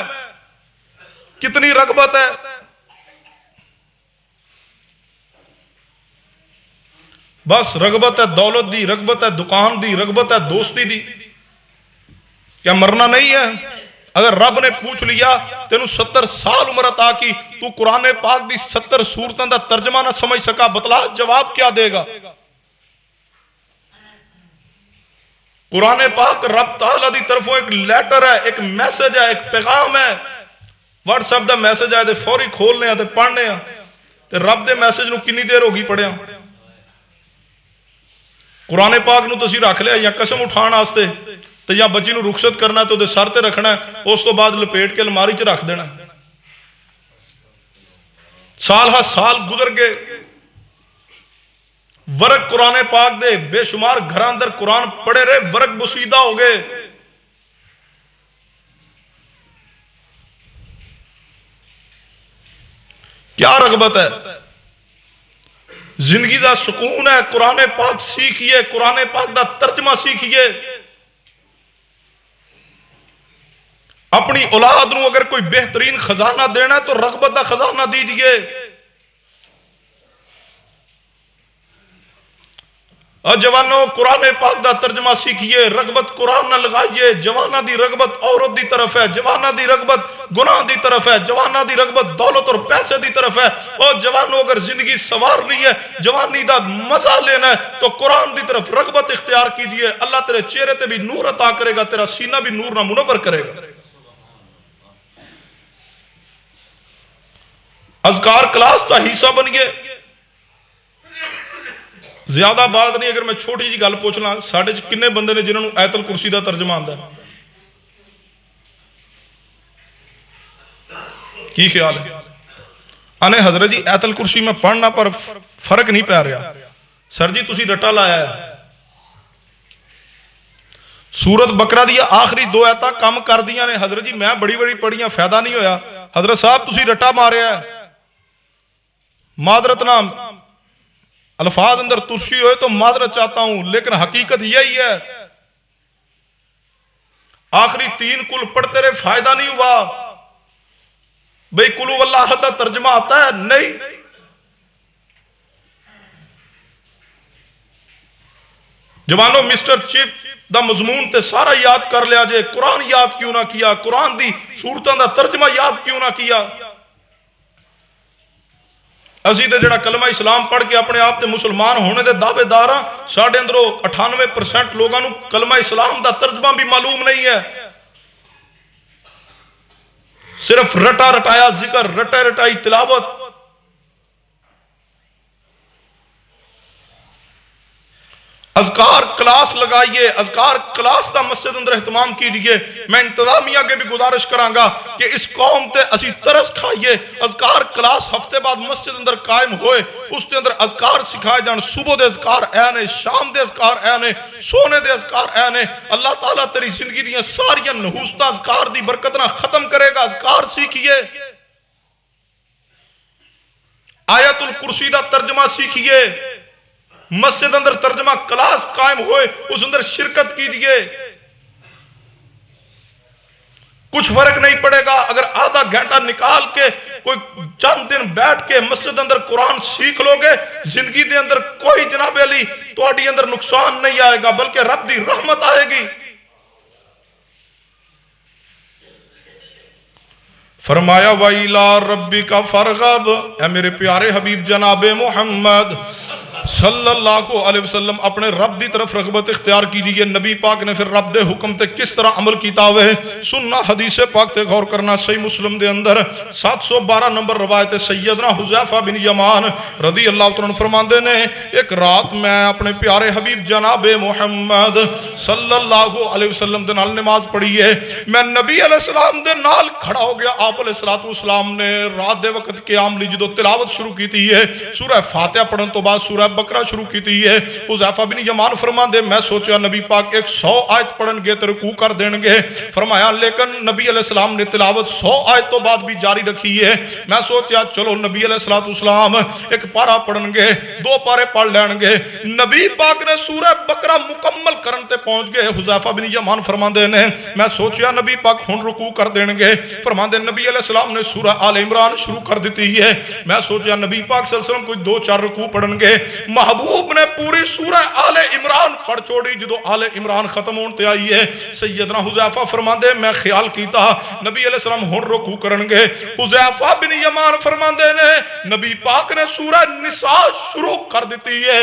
کتنی رغبت ہے؟ بس رغبت ہے دولت دی، رغبت ہے دکان دی، رغبت ہے دوستی دی، کیا مرنا نہیں ہے؟ اگر رب نے پوچھ لیا تینوں 70 سال عمر عطا کی، تو قرآن پاک دی 70 سورتاں دا ترجمہ نہ سمجھ سکا، بتلا جواب کیا دے گا؟ قرآن پاک رب تعالیٰ دی طرفوں ایک لیٹر ہے، ایک میسج ہے، ایک پیغام ہے۔ واٹس ایپ دا میسج آئے دے فوری کھولنے آتے پڑھنے آتے، رب دے میسج نو کنی دیر ہوگی پڑھے ہاں؟ قرآن پاک نو تسی رکھ لیا یا قسم اٹھان آستے تو یا بچی نو رخصت کرنا تو دے سر تے رکھنا ہے، اس تو بعد لپیٹ کے الماری چ رکھ دینا۔ سال ہا سال گزر گئے، ورق قرآن پاک دے بے شمار گھراں اندر قرآن پڑھے رہے، ورق بسیدہ ہو گئے۔ کیا رغبت ہے؟ زندگی دا سکون ہے، قرآن پاک سیکھئے، قرآن پاک دا ترجمہ سیکھئے۔ اپنی اولاد نو اگر کوئی بہترین خزانہ دینا ہے تو رغبت دا خزانہ دیجئے۔ اور جوانوں قرآن پاک دا ترجمہ سیکھیے، رغبت قرآن نہ لگائیے۔ جوانہ دی رغبت عورت دی طرف ہے، جوانہ دی رغبت گناہ دی طرف ہے، جوانہ دی رغبت دولت اور پیسے دی طرف ہے۔ اور جوانوں اگر زندگی سوارنی ہے، جوانی دا مزہ لینا ہے تو قرآن دی طرف رغبت اختیار کیجئے۔ اللہ تیرے چہرے تے بھی نور عطا کرے گا، تیرا سینہ بھی نور نہ منور کرے گا۔ اذکار کلاس کا حصہ بنیے۔ زیادہ بات نہیں، اگر میں چھوٹی جی گل پوچھنا، ساڑھے کنے بندے نے جنہوں آیت الکرسی دا ترجمہ آندا ہے؟ کی خیال ہے؟ آنے حضرت جی آیت الکرسی میں پڑھنا پر فرق نہیں پہ رہا۔ سر جی تسی رٹا لایا ہے، سورت بقرہ دیا آخری 2 آیتاں کم کر دیا نے۔ حضرت جی میں بڑی بڑی پڑھیاں، فائدہ نہیں ہویا۔ حضرت صاحب تسی رٹا ماریا ہے، معذرت نام الفاظ اندر ترشی ہوئے تو معذرت چاہتا ہوں، لیکن حقیقت یہی ہے۔ آخری 3 کل پڑھتے رہے، فائدہ نہیں ہوا۔ بھئی کلو واللہ دا ترجمہ آتا ہے؟ نہیں۔ جوانوں مسٹر چپ دا مضمون تے سارا یاد کر لیا جے، قرآن یاد کیوں نہ کیا؟ قرآن دی صورتاں دا ترجمہ یاد کیوں نہ کیا؟ اسی تے جڑا کلمہ اسلام پڑھ کے اپنے آپ تے مسلمان ہونے دے دعوے دار ہاں، ساڑھے اندروں 98% لوگاں نو کلمہ اسلام دا ترجمہ بھی معلوم نہیں ہے۔ صرف رٹا رٹایا ذکر، رٹا رٹائی تلاوت۔ اذکار کلاس لگائیے، اذکار کلاس دا مسجد اندر اہتمام کیجئے۔ میں انتظامیہ کے بھی گزارش کرانگا کہ اس قوم تے اسی ترس کھائیے، اذکار کلاس ہفتے بعد مسجد اندر قائم ہوئے، اس کے اندر اذکار سکھائے جان۔ صبح دے اذکار اینے، شام دے اذکار اینے، سونے دے اذکار اینے۔ اللہ تعالیٰ تیری زندگی دیاں ساریاں نحوستہ اذکار دی برکت نہ ختم کرے گا۔ اذکار سیکھیے، آیت الکرسی دا ترجمہ سیکھیے، مسجد اندر ترجمہ کلاس قائم ہوئے، اس اندر شرکت کیجئے۔ کچھ فرق نہیں پڑے گا اگر آدھا گھنٹہ نکال کے کوئی چند دن بیٹھ کے مسجد اندر قرآن سیکھ لو گے، زندگی دے اندر کوئی جناب علی تواڈی اندر نقصان نہیں آئے گا، بلکہ رب دی رحمت آئے گی۔ فرمایا وَإِلَىٰ رَبِّكَ فَارْغَب، اے میرے پیارے حبیب جناب محمد صلی اللہ علیہ وسلم اپنے رب دی طرف رغبت اختیار کیجئے۔ نبی پاک نے پھر رب دے حکم تے کس طرح عمل کیتا ہوئے سننا، حدیث پاک تے غور کرنا۔ صحیح مسلم دے اندر 712 نمبر روایت سیدنا حذیفہ بن یمان رضی اللہ تعالیٰ عنہ فرماندے نے، ایک رات میں اپنے پیارے حبیب جناب محمد صلی اللہ علیہ وسلم دے نال نماز پڑھی ہے۔ میں نبی علیہ السلام دے نال کھڑا ہو گیا۔ آپ علیہ السلام نے رات دے وقت قیام لی جدو تلاوت شروع کیتی ہے، سورہ فاتحہ پڑھن تو بعد سورہ بقرہ شروع کیتی ہے۔ حذیفہ بن یمان فرماندے میں سوچیا نبی پاک 100 آیت پڑھن گے تے رکوع کر دین گے۔ فرمایا لیکن نبی علیہ السلام نے تلاوت 100 آیت تو بعد بھی جاری رکھی ہے۔ میں سوچیا چلو نبی علیہ السلام ایک پارہ پڑھن گے، 2 پارے پڑھ لین گے۔ نبی پاک نے سورہ بقرہ مکمل کرن تے پہنچ گئے۔ حذیفہ بن یمان فرماندے نے میں سوچیا نبی پاک ہن رکوع کر دین گے۔ فرماندے نبی علیہ السلام نے سورہ آل عمران شروع کر دیتی ہے۔ میں سوچیا نبی پاک صلی اللہ علیہ وسلم کوئی 2-4 رکوع پڑھن گے۔ محبوب نے پوری سورہ آل عمران پڑھ چھوڑی۔ جدو آل عمران ختم ہون تے آئی ہے، سیدنا حذیفہ فرماندے میں خیال کیتا نبی علیہ السلام ہن رکوع کرن گے۔ حذیفہ بن یمان فرماندے نے نبی پاک نے سورہ نساء شروع کر دیتی ہے۔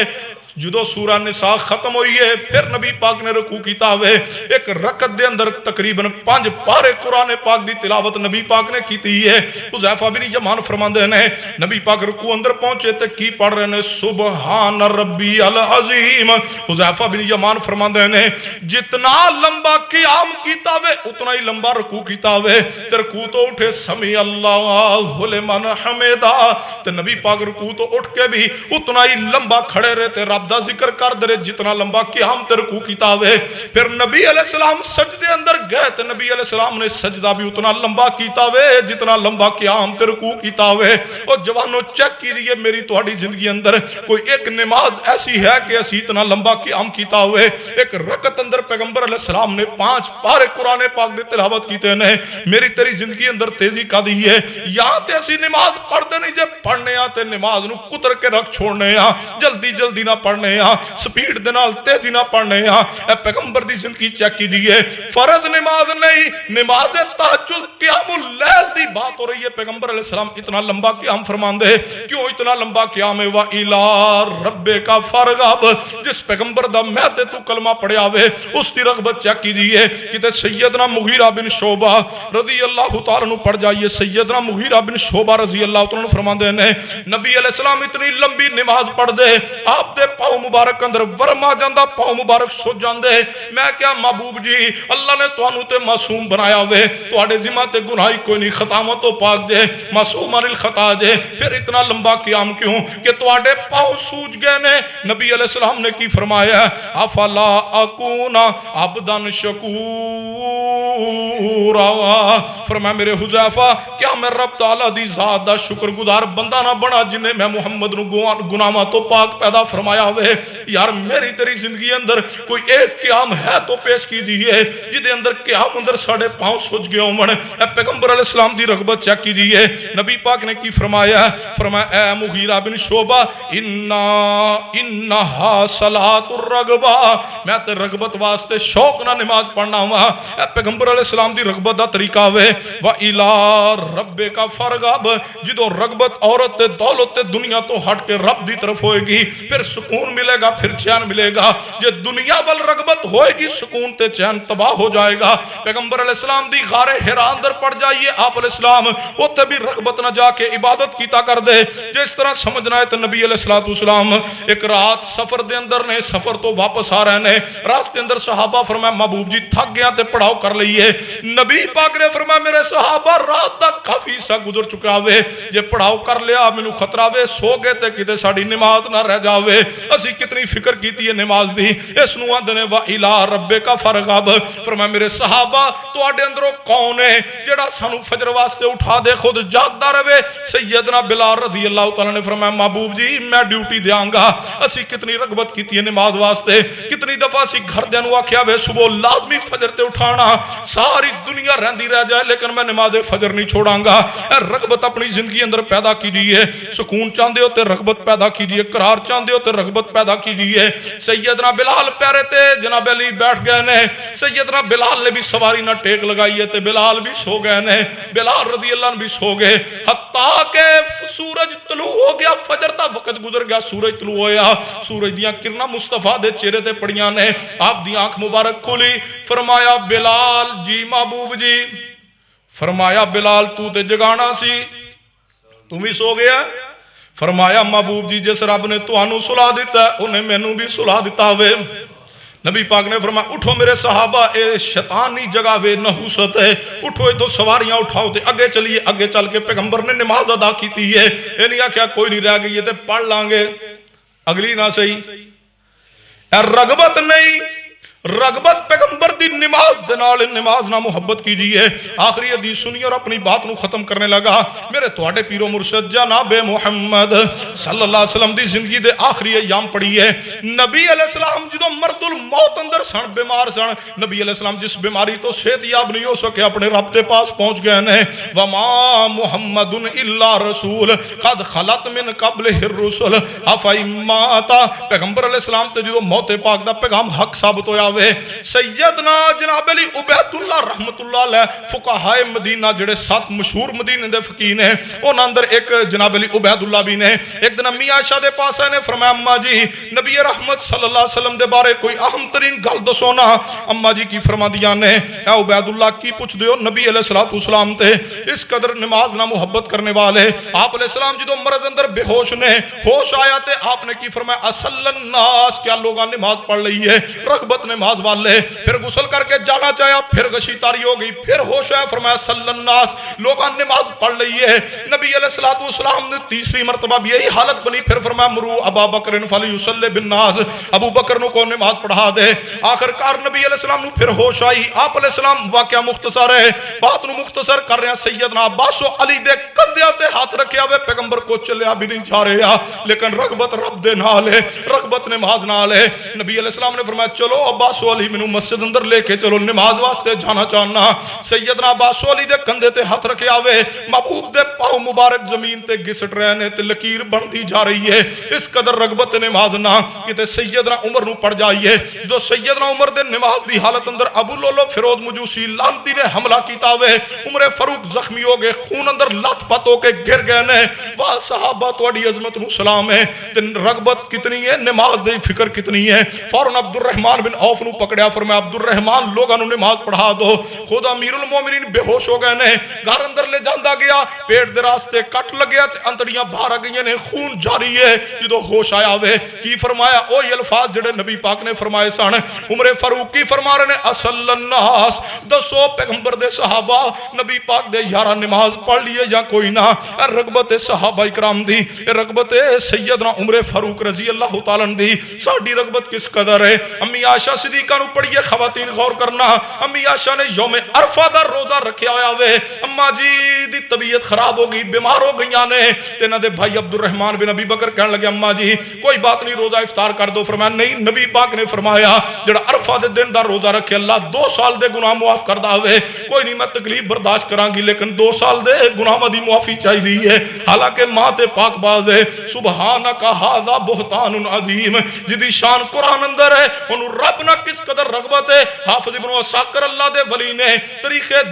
جدو سورہ نساء ختم ہوئی ہے پھر نبی پاک نے رکوع کیتا ہوئے۔ ایک رکعت دے اندر تقریباً 5 پارے قرآن پاک دی تلاوت نبی پاک نے کیتی ہے۔ حذیفہ بن یمان فرماندے نے نبی پاک رکوع اندر پہنچے تے کی پڑھ رہے نے سبحان ربی العظیم۔ حذیفہ بن یمان فرماندے نے جتنا لمبا قیام کیتا ہوئے اتنا ہی لمبا رکوع کیتا ہوئے۔ تے رکوع تو اٹھے سمیع اللہ لمن حمدہ، تے نبی پاک رکوع تو اٹھ کے بھی اتنا ہی لمبا کھڑے رہتے رب دا ذکر کر دے جتنا لمبا قیام تے رکوع کیتا ہوئے۔ پھر نبی علیہ السلام سجدے اندر گئے تے نبی علیہ السلام نے سجدہ بھی اتنا لمبا کیتا ہوئے جتنا لمبا قیام تے رکوع کیتا ہوئے۔ اور جوانوں چیک کیجئے میری تہاڈی زندگی اندر کوئی ایک نماز ایسی ہے کہ اسی اتنا لمبا قیام کیتا ہوئے۔ ایک رکعت اندر پیغمبر علیہ السلام نے 5 پارے قرآن پاک دے تلاوت کیتے نے۔ میری تیری زندگی اندر تیزی کا دی ہے، یہاں تے اسی نماز پڑھتے نہیں جے پڑھنے تے نماز نو کتر کے رکھ چھوڑنے ہاں، جلدی جلدی نہ پڑھنے ہاں، سپیڈ دے نال تیزی نہ پڑھنے ہاں۔ اے پیغمبر دی زندگی چیک کیجئے، فرض نماز نہیں، نماز تہجد قیام اللیل دی بات ہو رہی ہے۔ پیغمبر علیہ السلام اتنا لمبا قیام فرماندے، کیوں اتنا لمبا قیام ہے؟ وَإِلَىٰ رَبِّكَ فَارْغَب، جس پیغمبر دا میں تے تو کلمہ پڑھیا ہوئے اس دی رغبت چیک کیجئے۔ کتے سیدنا مغیرہ بن شعبہ رضی اللہ تعالیٰ عنہ پڑھ جائیے، سیدنا مغیرہ بن شعبہ رضی اللہ تعالیٰ عنہ فرماندے نے نبی علیہ السلام اتنی لمبی نماز پڑھ دے، آپ دے پاؤں مبارک اندر ورما جاندہ، پاؤں مبارک سو جاندے۔ میں کیا محبوب جی، اللہ نے توانو تے معصوم بنایا ہوئے، تو آڑے ذمہ تے گناہی کوئی نہیں، خطامت تو پاک جے، معصوم عن الخطا جے، پھر اتنا لمبا قیام کیوں کہ تو آڑے پاؤں سوج گئے نے؟ نبی علیہ السلام نے کی فرمایا افلا اکون عبدا شکورا، فرمایا میرے حذیفہ کیا میں رب تعالیٰ دی ذات دا شکر گزار بندہ نہ بنا جنہیں میں محمد نو گناہاں تو پاک پیدا فرمایا ہوئے؟ یار میری تیری زندگی اندر کوئی ایک قیام ہے تو پیش کی دیئے جدے اندر قیام اندر ساڑھے پاؤں سوچ گئے ہوں۔ اے پیغمبر علیہ السلام دی رغبت چیک کی دیئے، نبی پاک نے کی فرمایا، فرمایا اے مغیرہ بن شعبہ انہا صلاۃ الرغبہ، میں تے رغبت واسطے شوق نہ نماز پڑھنا ہوا۔ اے پیغمبر علیہ السلام دی رغبت دا طریقہ ہوئے وَإِلَىٰ رَبِّكَ فَارْغَب، جدوں رغبت عورت تے دولت تے دنیا تو ہٹ کے رب دی طرف ہوئے گی پھر سکون ملے گا، پھر چین ملے گا۔ جے دنیا وال رغبت ہوئے گی سکون تے چین تباہ ہو جائے گا۔ پیغمبر علیہ السلام دی غار حرا اندر پڑ جائیے، آپ علیہ السلام اوتھے بھی رغبت نہ جا کے عبادت کیتا کر دے۔ جس طرح سمجھنا ہے تو نبی علیہ السلام ایک رات سفر دے اندر نے، سفر تو واپس آ رہے نے، راستے اندر صحابہ فرمایا محبوب جی تھک گیا تے پڑھاؤ کر لئیے۔ نبی پاک نے فرمایا میرے صحابہ رات تک کافی سا گزر چکا ہوئے، جے پڑھاؤ کر لیا مینوں خطرہ وے سو گئے تے کتے ساڑی نماز نہ رہ جاوے۔ اسی کتنی فکر کیتی ہے نماز دی، اس نو آندے نے وَإِلَىٰ رَبِّكَ فَارْغَب، فرمایا میرے صحابہ تو آڈے اندروں کون ہے جڑا سانو فجر واسطے اٹھا دے خود جاگدہ روے؟ سیدنا بلال رضی اللہ تعالیٰ نے فرمایا محبوب جی میں ڈیوٹی دیاں گا۔ اسی کتنی رغبت کیتی ہے نماز واسطے، کتنی دفعہ اسی گھر دینو آکھیا وے صبح لازمی فجر تے اٹھانا، ساری دنیا رہندی رہ جائے لیکن میں نماز فجر نہیں چھوڑاں گا۔ اے رغبت اپنی زندگی اندر پیدا کیجئے، سکون چاندے ہو تے رغبت پیدا کیجئے، قرار چاندے ہو تے رغبت پیدا کیجئے۔ سیدنا بلال پیرے تے جناب علی بیٹھ گئے نے، سیدنا بلال نے بھی سواری نہ ٹیک لگائی ہے تے بلال بھی سو گئے نے، بلال رضی اللہ عنہ بھی سو گئے، حتیٰ کہ سورج طلوع ہو گیا، فجر تا وقت گزر گیا، سورج طلوع ہویا، سورج دیاں کرنا مصطفیٰ دے چہرے تے پڑیاں نے، آپ دی آنکھ مبارک کھلی، فرمایا بلال جی محبوب جی، فرمایا بلال تو تے جگانا سی، تم بھی سو گیا؟ فرمایا محبوب جی جس رب نے تو آنو سلا دیتا ہے انہیں میں نو بھی سلا دیتا ہوئے۔ نبی پاک نے فرمایا اٹھو میرے صحابہ، اے شیطانی جگہ وے نحوست ہے، اٹھو تو سواریاں اٹھاؤ تے اگے چلیے۔ اگے چل کے پیغمبر نے نماز ادا کی تھی ہے، یہ نہیں کیا کوئی نہیں رہ گئی ہے تے پڑھ لانگے اگلی نہ صحیح۔ اے رغبت نہیں، رغبت پیغمبر دی نماز دنال، نماز نہ محبت کیجئے۔ آخری حدیث سنی اور اپنی بات نو ختم کرنے لگا۔ میرے تواڈے پیر و مرشد جناب محمد صلی اللہ علیہ وسلم دی زندگی دے آخری ایام پڑھی ہے۔ نبی علیہ السلام جدو مرد الموت اندر سن، بیمار سن، نبی علیہ السلام جس بیماری تو صحت یاب نہیں ہو سکے اپنے رب دے پاس پہنچ گئے نے۔ وما محمد الا رسول قد خلت من قبلہ الرسل افئن مات، پیغمبر علیہ السلام تے جدو موت پاک دا پیغام حق ثابت ہویا ہوئے، سیدنا جناب علی عبید اللہ رحمت اللہ علیہ فقہائے مدینہ جڑے 7 مشہور مدینہ دے فقیہ نے، ان اندر ایک جناب علی عبید اللہ بھی نے۔ ایک دن امی عائشہ دے پاس آئے نے، فرمایا اماں جی نبی رحمت صلی اللہ علیہ وسلم دے بارے کوئی اہم ترین گل دسو نا۔ اماں جی کی فرما دیا نے، اے عبید اللہ کی پوچھ دیو، نبی علیہ السلام تے اس قدر نماز نہ محبت کرنے والے، آپ علیہ السلام جدو مرض اندر بے ہوش نے، ہوش آیا تے آپ نے کی فرمایا اصل الناس، کیا لوگاں نماز پڑھ لئی ہے؟ رغبت نماز والے، پھر غسل کر کے جانا چاہیا، پھر غشی تاری ہو گئی، پھر ہوش ہے، فرمایا صلی الناس، لوگاں نماز پڑھ لئی ہے۔ نبی علیہ السلام نے تیسری مرتبہ بھی یہی حالت بنی، پھر فرمایا مرو ابا بکر فلیصلی بالناس، ابو بکر نو کو نماز پڑھا دے۔ آخر کار نبی علیہ السلام نو پھر ہوش آئی، آپ علیہ السلام واقعہ مختصر ہے، بات نو مختصر کر رہے ہیں، سیدنا عباس و علی دے کندھیاں تے ہاتھ رکھیا ہوئے، پیغمبر کو چلیا بھی نہیں چاہ رہے، لیکن رغبت رب دے نال ہے، رغبت نماز نال ہے۔ نبی علیہ السلام نے فرمایا چلو ابا عباسو علی مینوں مسجد اندر لے کے چلو نماز واسطے جانا چاہنا. سیدنا عباسو علی دے کندھے تے ہاتھ رکھے آوے محبوب دے پاؤں مبارک زمین تے گھسٹ رہے نے تے لکیر بندی جا رہی ہے. اس قدر رغبت نماز نہ کہ سیدنا عمر نو پڑ جائیے. جو سیدنا عمر دے نماز دی حالت اندر ابو لولو فیروز مجوسی لانتی نے حملہ کیتا ہوئے عمر فاروق زخمی ہو گئے خون اندر لت پت ہو کے گر گئے نے. واہ صحابہ تواڈی عظمت نو سلام ہے. تے رغبت کتنی ہے نماز دی فکر کتنی ہے. فوراً عبد الرحمن بن عوف نو پکڑیا فرمایا عبد الرحمن لوگاں نو نماز پڑھا دو. خود امیر المومنین بے ہوش ہو گئے نے. گھر اندر لے جاندا گیا پیٹ دے راستے کٹ لگیا تے انتڑیاں باہر آ گئی نے خون جاری ہے. جدو ہوش آیا ہوئے کی فرمایا اوہی الفاظ جڑے نبی پاک نے فرمائے سن. عمر فاروق کی فرما رہے نے اصل الناس دسو پیغمبر دے صحابہ نبی پاک دے یارہ نماز پڑھ لیے یا کوئی نہ. رغبت صحابہ اکرام دی رغبت سیدنا عمر فاروق رضی اللہ تعالیٰ دی ساڈی رغبت کس قدر ہے. امی عائشہ صدیقہ نو پڑھیے خواتین غور کرنا. امی عائشہ نے یوم عرفہ دا روزہ رکھیا ہویا ہوئے اما جی دی طبیعت خراب ہو گئی بیمار ہو گئیاں نے. تے انہاں دے بھائی عبد الرحمن بن ابی بکر کہنے لگے اما جی کوئی بات نہیں روزہ افطار کر دو. فرمایا نہیں نبی پاک نے فرمایا جڑا عرفہ دے دن دا روزہ رکھے اللہ 2 سال دے گناہ معاف کر داوے. کوئی نہیں میں تکلیف برداشت کراں گی لیکن 2 سال دے گناہ دی معافی چاہیے ہے. حالانکہ ماں تے پاک باز ہے سبحانک ھذا بہتان عظیم جدی شان قرآن اندر ہے انہوں رب نہ کس قدر رغبت ہے. حافظ ابن عساکر اللہ دے ولی نے طریقے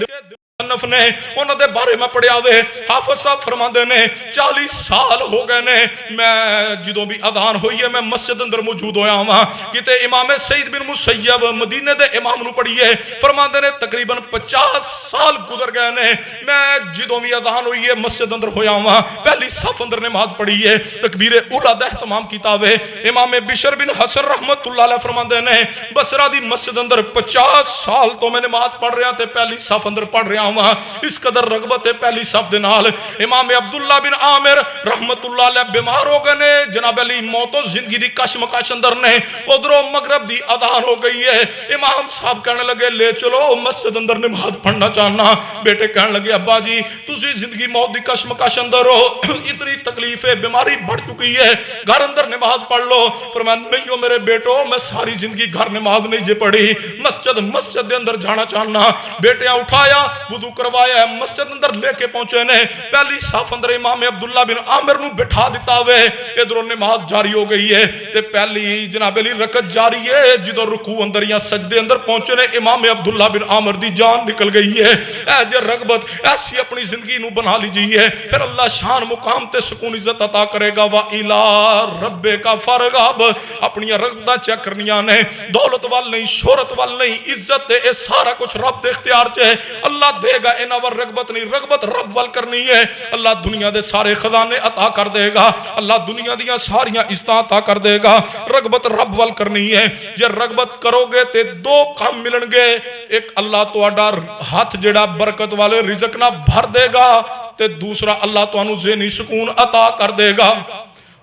صنف نے انہوں دے بارے میں پڑھیا ہوئے حافظ صاحب فرماندے نے 40 سال ہو گئے نے میں جدوں بھی اذان ہوئی ہے میں مسجد اندر موجود ہویا ہوں کتے امام سعید بن مسیب مدینے دے امام نو پڑھیے فرماندے نے تقریباً 50 سال گزر گئے نے میں جدوں بھی اذان ہوئی ہے مسجد اندر ہویا ہوں پہلی صف اندر نماز پڑھی ہے تکبیر اولا دا اہتمام کیتا ہوئے. امام بشر بن حسن رحمت اللہ علیہ فرماندے نے بصرہ دی مسجد اندر 50 سال تو میں نماز پڑھ رہا تے پہلی صف اندر پڑھ رہا ہوں. اس قدر رغبت ہے پہلی صف دے نال. امام عبداللہ بن عامر رحمت اللہ علیہ بیمار ہو گئے نے جناب علی موت و زندگی دی کشمکش اندر نے ادھروں مغرب دی اذان ہو گئی ہے. امام صاحب کہنے لگے لے چلو مسجد اندر نماز پڑھنا چاہنا. بیٹے کہنے لگے ابا جی تسی زندگی موت دی کشمکش اندر ہو اتنی تکلیف ہے بیماری بڑھ چکی ہے گھر اندر نماز پڑھ لو. فرمایا نہیں ہو میرے بیٹو میں ساری زندگی گھر نماز نہیں جے پڑھی مسجد دے اندر جانا چاہنا. بیٹیاں اٹھایا وضو کروایا ہے مسجد اندر لے کے پہنچے نے پہلی صف اندر امام عبداللہ بن عامر نو بٹھا دیتا ہوئے ادھروں نماز جاری ہو گئی ہے تے پہلی جناب علی رکعت جاری ہے جدوں رکوع اندر یا سجدے اندر پہنچے نے امام عبداللہ بن عامر دی جان نکل گئی ہے. اے جے رغبت ایسی اپنی زندگی نو بنا لیجئے پھر اللہ شان مقام تے سکون عزت عطا کرے گا. وَإِلَىٰ رَبِّكَ فَارْغَب اپنی رغبتاں چیک کرنیاں نے دولت وال نہیں شہرت وال نہیں عزت اے سارا کچھ رب دے اختیار چ ہے. اللہ دے گا انہاں ور رغبت نہیں رغبت رب وال کرنی ہے. اللہ دنیا دے سارے خزانے عطا کر دے گا اللہ دنیا دیاں ساریاں عزتاں عطا کر دے گا. رغبت رب وال کرنی ہے. جے رغبت کرو گے تے 2 کام ملن گے. ایک اللہ تہاڈا ہاتھ جڑا برکت والے رزق نہ بھر دے گا تے دوسرا اللہ تانوں ذہنی سکون عطا کر دے گا.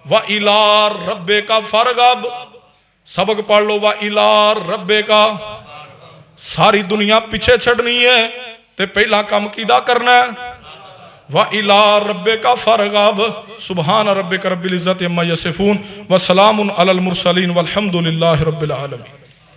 وَإِلَىٰ رَبِّكَ فَارْغَب سبق پڑھ لو. وَإِلَىٰ رَبِّكَ ساری دنیا پیچھے چھڑنی ہے تے پہلا کام کیدا کرنا ہے. وَإِلَىٰ رَبِّكَ فَارْغَب سبحان ربک رب العزت عما یصفون وسلام علی المرسلین والحمد للہ رب العالمین.